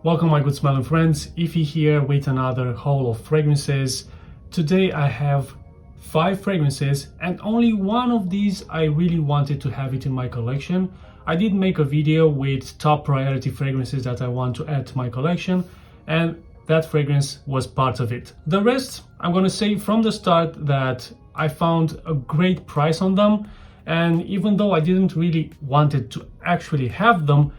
Welcome my good smelling friends, Ify here with another haul of fragrances. Today I have 5 fragrances and only one of these I really wanted to have it in my collection. I did make a video with top priority fragrances that I want to add to my collection and that fragrance was part of it. The rest, I'm gonna say from the start that I found a great price on them, and even though I didn't really wanted to actually have them,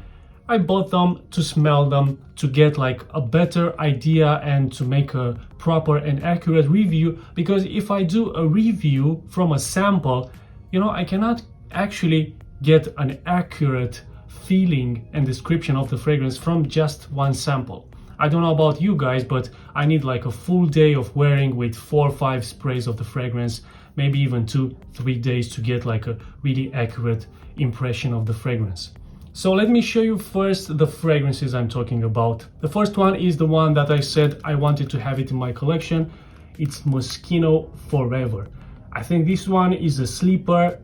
I bought them to smell them, to get like a better idea and to make a proper and accurate review, because if I do a review from a sample, I cannot actually get an accurate feeling and description of the fragrance from just one sample. I don't know about you guys, but I need like a full day of wearing with 4 or 5 sprays of the fragrance, maybe even 2-3 days to get like a really accurate impression of the fragrance. So let me show you first the fragrances I'm talking about. The first one is the one that I said I wanted to have it in my collection. It's Moschino Forever. I think this one is a sleeper.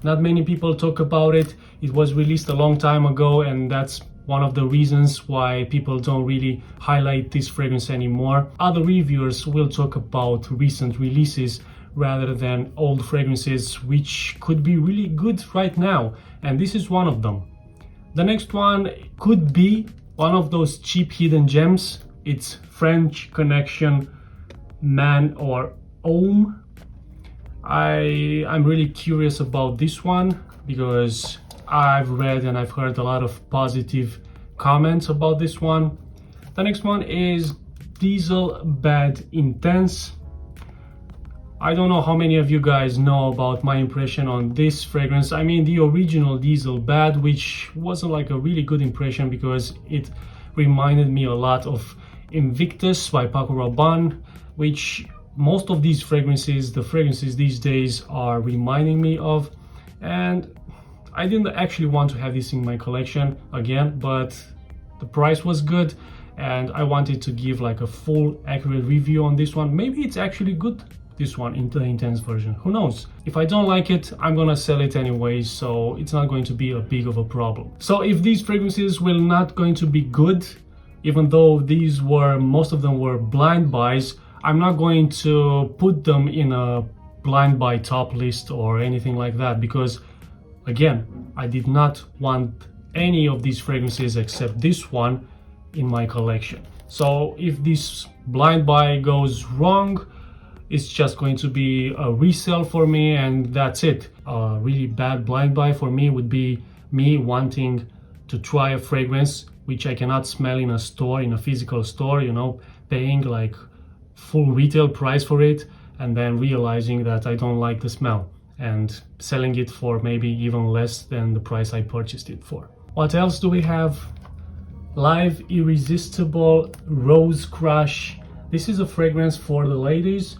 Not many people talk about it. It was released a long time ago, and that's one of the reasons why people don't really highlight this fragrance anymore. Other reviewers will talk about recent releases rather than old fragrances, which could be really good right now, and this is one of them. The next one could be one of those cheap hidden gems. It's French Connection Man or Homme. I'm really curious about this one because I've read and I've heard a lot of positive comments about this one. The next one is Diesel Bad Intense. I don't know how many of you guys know about my impression on this fragrance. I mean, the original Diesel Bad, which wasn't like a really good impression because it reminded me a lot of Invictus by Paco Rabanne, which most of these fragrances, the fragrances these days are reminding me of. And I didn't actually want to have this in my collection again, but the price was good and I wanted to give like a full accurate review on this one. Maybe it's actually good, this one, in the intense version, who knows. If I don't like it, I'm gonna sell it anyway, so it's not going to be a big of a problem. So if these fragrances will not going to be good, even though these were, most of them were blind buys, I'm not going to put them in a blind buy top list or anything like that, because again, I did not want any of these fragrances except this one in my collection. So if this blind buy goes wrong, it's just going to be a resale for me and that's it. A really bad blind buy for me would be me wanting to try a fragrance which I cannot smell in a store, in a physical store, paying like full retail price for it and then realizing that I don't like the smell and selling it for maybe even less than the price I purchased it for. What else do we have? Live Irresistible Rose Crush. This is a fragrance for the ladies.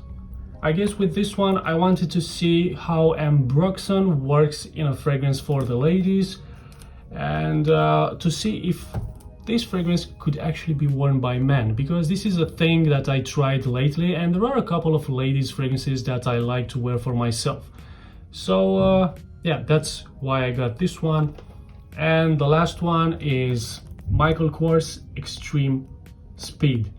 I guess with this one I wanted to see how ambroxan works in a fragrance for the ladies and to see if this fragrance could actually be worn by men, because this is a thing that I tried lately and there are a couple of ladies fragrances that I like to wear for myself. So yeah, that's why I got this one. And the last one is Michael Kors Extreme Speed.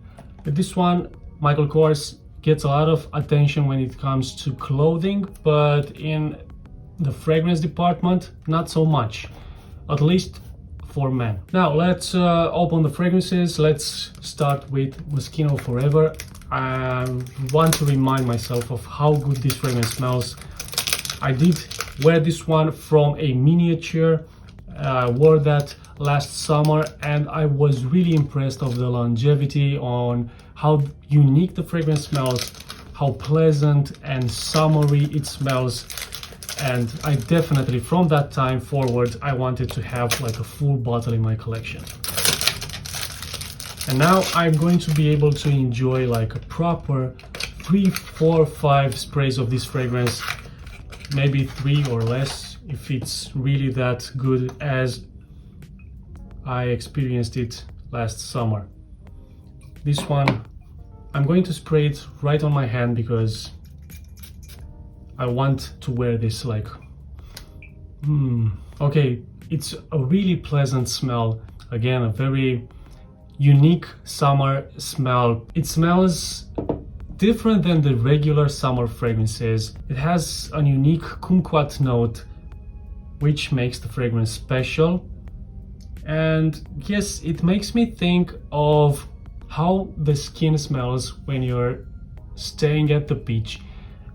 With this one, Michael Kors gets a lot of attention when it comes to clothing, but in the fragrance department, not so much, at least for men. Now let's open the fragrances. Let's start with Moschino Forever. I want to remind myself of how good this fragrance smells. I did wear this one from a miniature. I wore that last summer and I was really impressed of the longevity, on how unique the fragrance smells, how pleasant and summery it smells, and I definitely from that time forward I wanted to have like a full bottle in my collection. And now I'm going to be able to enjoy like a proper 3, 4, 5 sprays of this fragrance, maybe 3 or less if it's really that good as I experienced it last summer. This one, I'm going to spray it right on my hand because I want to wear this like, okay, it's a really pleasant smell. Again, a very unique summer smell. It smells different than the regular summer fragrances. It has a unique kumquat note, which makes the fragrance special. And yes, it makes me think of how the skin smells when you're staying at the beach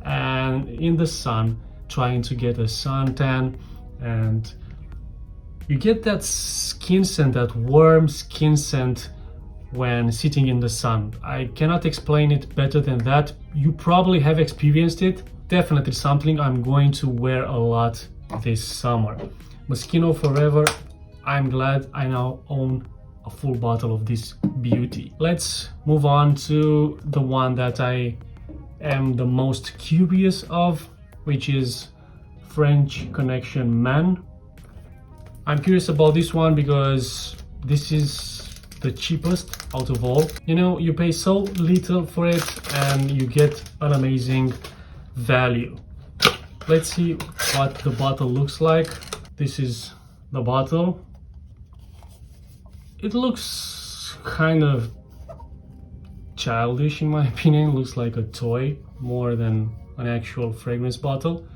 and in the sun, trying to get a suntan, and you get that skin scent, that warm skin scent when sitting in the sun. I cannot explain it better than that. You probably have experienced it. Definitely something I'm going to wear a lot this summer. Moschino Forever. I'm glad I now own a full bottle of this beauty. Let's move on to the one that I am the most curious of, which is French Connection Man. I'm curious about this one because this is the cheapest out of all. You know, you pay so little for it and you get an amazing value. Let's see what the bottle looks like. This is the bottle. It looks kind of childish in my opinion. It looks like a toy more than an actual fragrance bottle,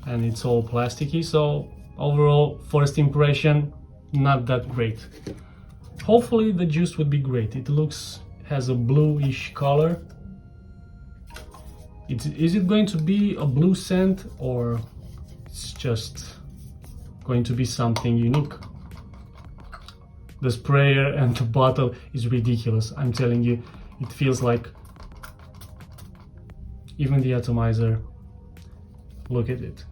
and it's all plasticky, so overall first impression not that great. Hopefully the juice would be great. It has a bluish color. Is it going to be a blue scent, or it's just going to be something unique? The sprayer and the bottle is ridiculous. I'm telling you, it feels like even the atomizer, look at it,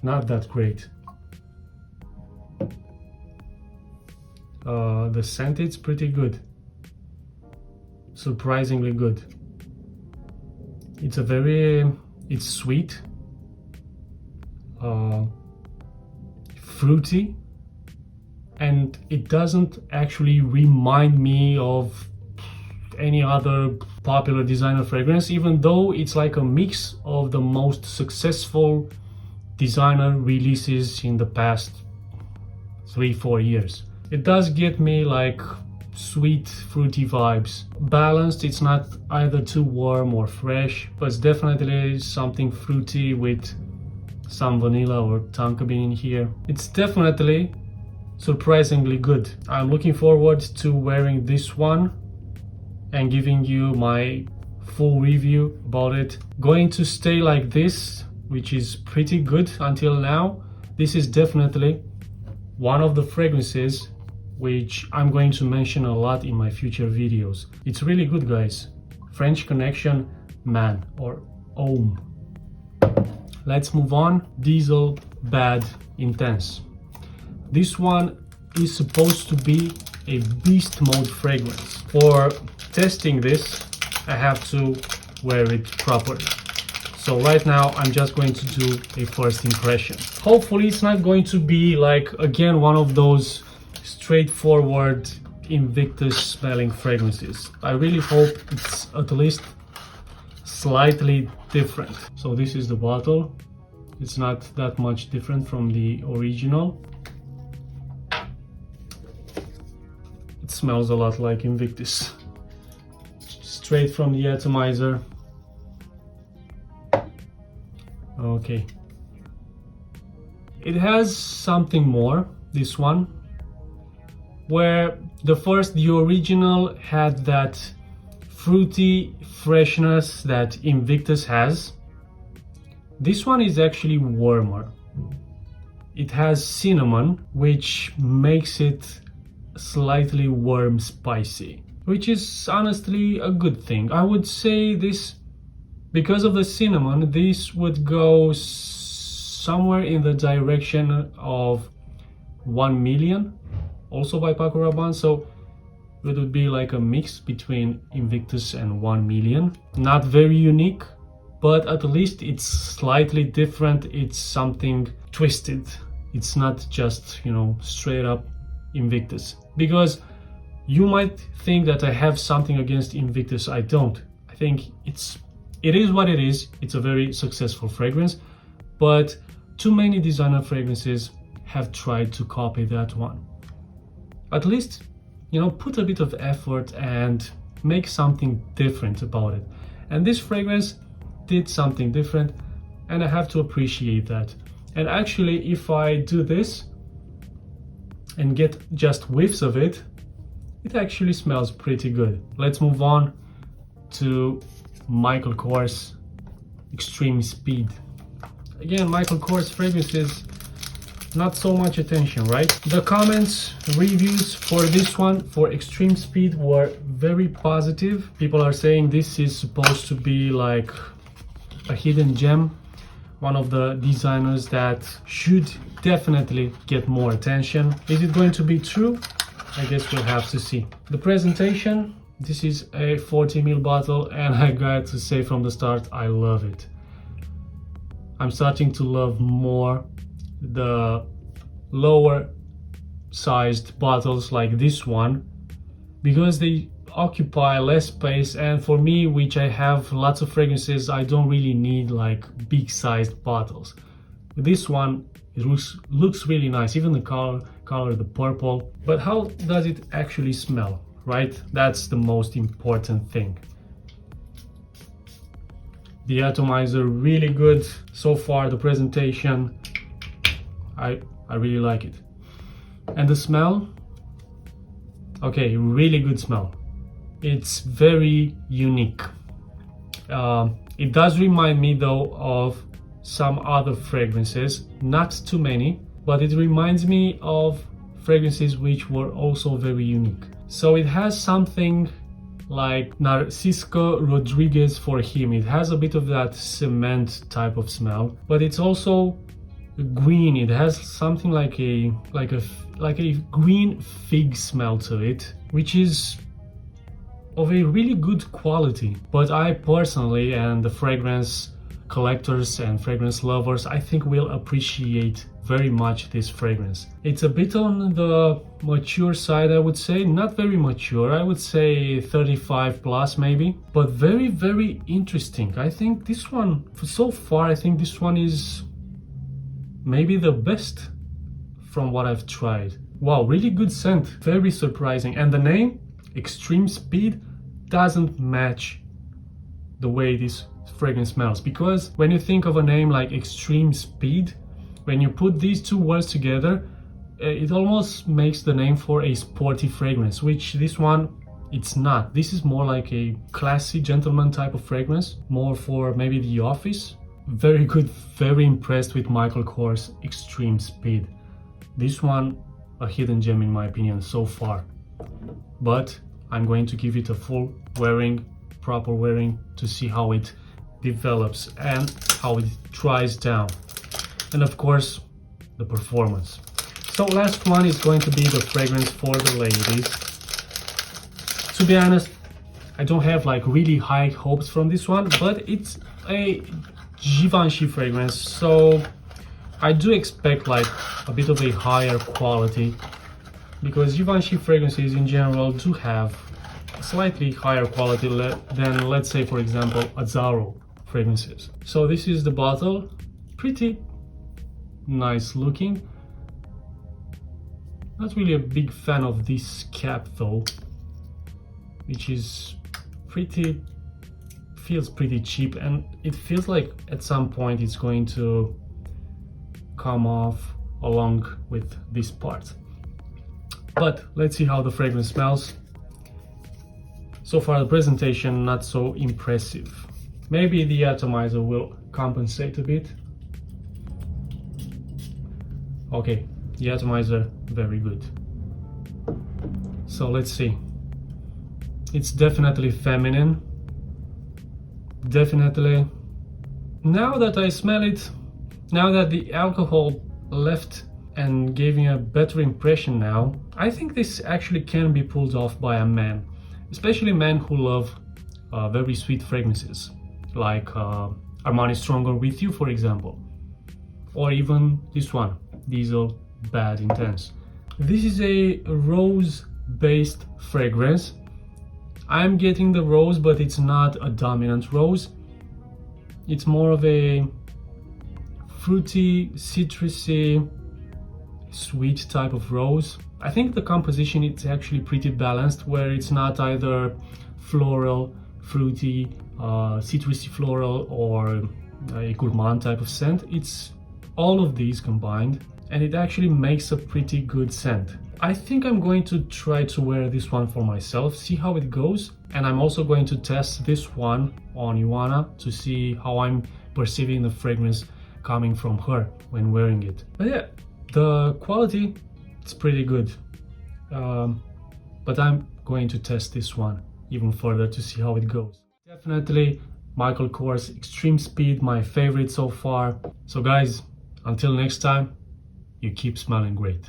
not that great. The scent, it's pretty good, surprisingly good. It's sweet, fruity, and it doesn't actually remind me of any other popular designer fragrance, even though it's like a mix of the most successful designer releases in the past 3-4 years. It does get me like sweet, fruity vibes. Balanced, it's not either too warm or fresh, but it's definitely something fruity with some vanilla or tonka bean in here. It's definitely surprisingly good. I'm looking forward to wearing this one and giving you my full review about it. Going to stay like this, which is pretty good until now. This is definitely one of the fragrances which I'm going to mention a lot in my future videos. It's really good, guys. French Connection Man, or Homme. Let's move on. Diesel Bad Intense. This one is supposed to be a beast mode fragrance. For testing this, I have to wear it properly. So right now I'm just going to do a first impression. Hopefully it's not going to be like, again, one of those straightforward Invictus smelling fragrances. I really hope it's at least slightly different. So this is the bottle. It's not that much different from the original. It smells a lot like Invictus. Straight from the atomizer. Okay. It has something more, this one, where the original had that fruity freshness that Invictus has. This one is actually warmer. It has cinnamon, which makes it slightly warm spicy, which is honestly a good thing. I would say this, because of the cinnamon, this would go somewhere in the direction of 1 million, also by Paco Rabanne. So it would be like a mix between Invictus and 1 million. Not very unique, but at least it's slightly different. It's something twisted. It's not just, you know, straight up Invictus. Because you might think that I have something against Invictus. I don't. I think it is what it is. It's a very successful fragrance, but too many designer fragrances have tried to copy that one. At least, you know, put a bit of effort and make something different about it. And this fragrance did something different, and I have to appreciate that. And actually, if I do this and get just whiffs of it, it actually smells pretty good. Let's move on to Michael Kors Extreme Speed. Again, Michael Kors fragrances, not so much attention, right? The comments, reviews for this one, for Extreme Speed, were very positive. People are saying this is supposed to be like a hidden gem, one of the designers that should definitely get more attention. Is it going to be true? I guess we'll have to see. The presentation, this is a 40 ml bottle, and I got to say from the start, I love it. I'm starting to love more the lower sized bottles like this one, because they occupy less space, and for me, which I have lots of fragrances, I don't really need like big sized bottles. This one, it looks really nice, even the color, the purple. But how does it actually smell, right? That's the most important thing. The atomizer, really good so far. The presentation, I really like it. And the smell, okay, really good smell. It's very unique. It does remind me though of some other fragrances, not too many, but it reminds me of fragrances which were also very unique. So it has something like Narcisco Rodriguez for him. It has a bit of that cement type of smell, but it's also green. It has something like a green fig smell to it, which is of a really good quality. But I personally, and the fragrance collectors and fragrance lovers, I think will appreciate very much this fragrance. It's a bit on the mature side, I would say. Not very mature, I would say 35 plus maybe, but very, very interesting. I think this one, so far, I think this one is maybe the best from what I've tried. Wow, really good scent, very surprising. And the name, Extreme Speed, doesn't match the way this fragrance smells, because when you think of a name like Extreme Speed, when you put these two words together, it almost makes the name for a sporty fragrance, which this one, it's not. This is more like a classy gentleman type of fragrance, more for maybe the office. Very good, very impressed with Michael Kors Extreme Speed. This one, a hidden gem in my opinion so far. But I'm going to give it a full wearing, proper wearing, to see how it develops and how it dries down. And of course, the performance. So last one is going to be the fragrance for the ladies. To be honest, I don't have like really high hopes from this one, but it's a Givenchy fragrance, so I do expect like a bit of a higher quality, because Givenchy fragrances in general do have a slightly higher quality than, let's say, for example, Azzaro fragrances. So this is the bottle, pretty nice looking. Not really a big fan of this cap though, which is feels pretty cheap, and it feels like at some point it's going to come off along with this part. But let's see how the fragrance smells. So far the presentation not so impressive. Maybe the atomizer will compensate a bit. Okay, the atomizer, very good. So let's see. It's definitely feminine. Definitely. Now that I smell it, now that the alcohol left and gave me a better impression now, I think this actually can be pulled off by a man. Especially men who love very sweet fragrances, like Armani Stronger With You, for example. Or even this one, Diesel Bad Intense. This is a rose-based fragrance. I'm getting the rose, but it's not a dominant rose. It's more of a fruity, citrusy, sweet type of rose. I think the composition is actually pretty balanced, where it's not either floral, fruity, citrusy floral, or a gourmand type of scent. It's all of these combined, and it actually makes a pretty good scent. I think I'm going to try to wear this one for myself, see how it goes, and I'm also going to test this one on Ioana to see how I'm perceiving the fragrance coming from her when wearing it. But yeah, the quality, it's pretty good. But I'm going to test this one even further to see how it goes. Definitely Michael Kors Extreme Speed, my favorite so far. So guys, until next time, you keep smelling great.